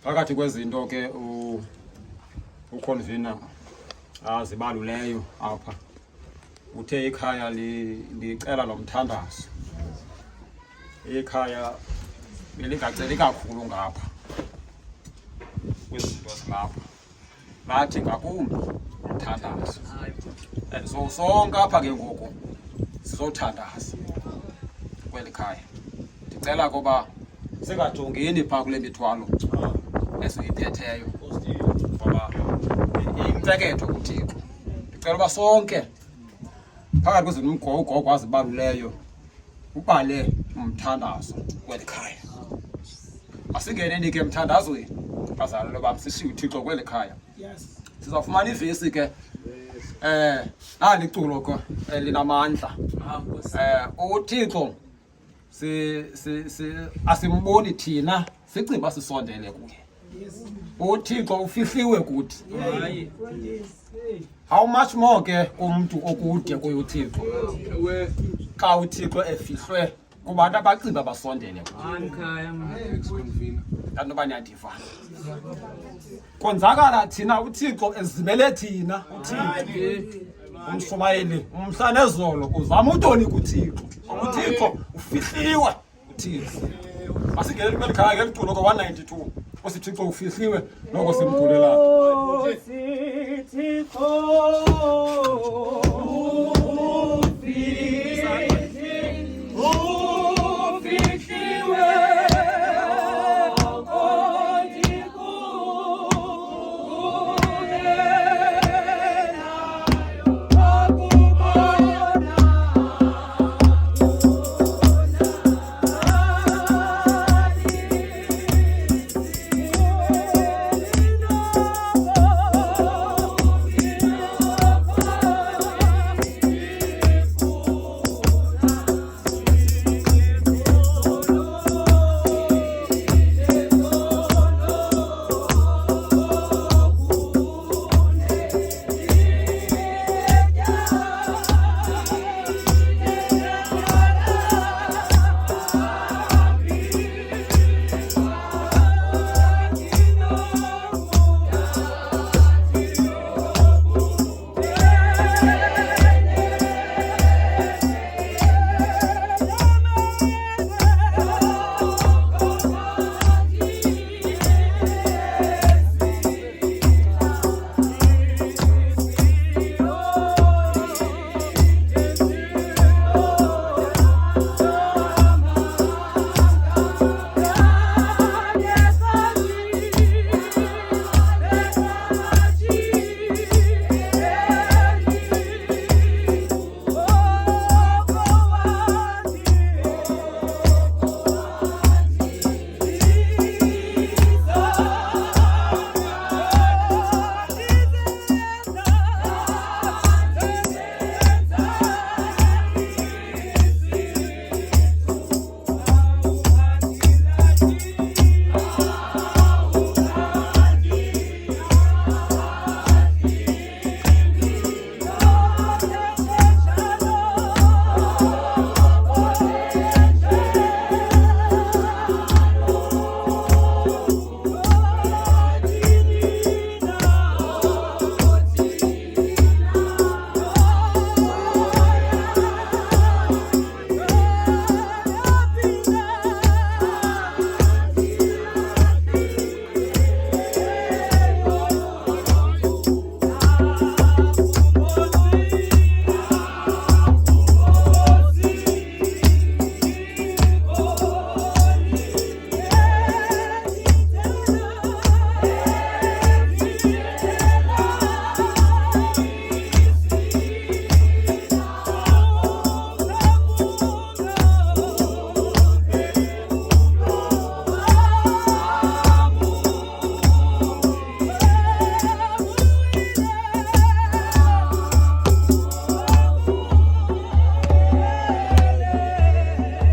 Phakathi kwezinto ke uconvener azibaluleyo apha uthe ikhaya licela lomthandazo. Ikhaya belingaceli kakhulu ngapha kwizinto zilapha, bathi ngakumbi umthandazo. And so sonke apha ke ngoku sizothandaza kweli khaya. Ndicela koba singajongeni phaa kule mithwalo esiyiphetheyo ngoba imfeketho kuThixo. Ndicela uba sonke phakathi kwezinto ugogo azibaluleyo ubale umthandazo kweli khaya. Asingeneni ke emthandazweni bazalwane bam, sishiye uThixo kweli khaya. Sizawufumana ivesi ke naliculo ke linamandla. uThixo asimboni thina sicimba sisondele kuye. uThixo ufihliwe kuthi. How much more ke umuntu okude kuye uThixo xa uThixo efihlwe kubantu abacimba basondele kuye. Kanti niyadivana. Konzakala thina uThixo ezimele thina. uThixo umshumayeli umhla nezolo uzama utoni kuThixo. uThixo ufihliwe uThixo. Asingenele kweli khaya ngeliculo ka-192 uThixo ufihliwe noko simbulela.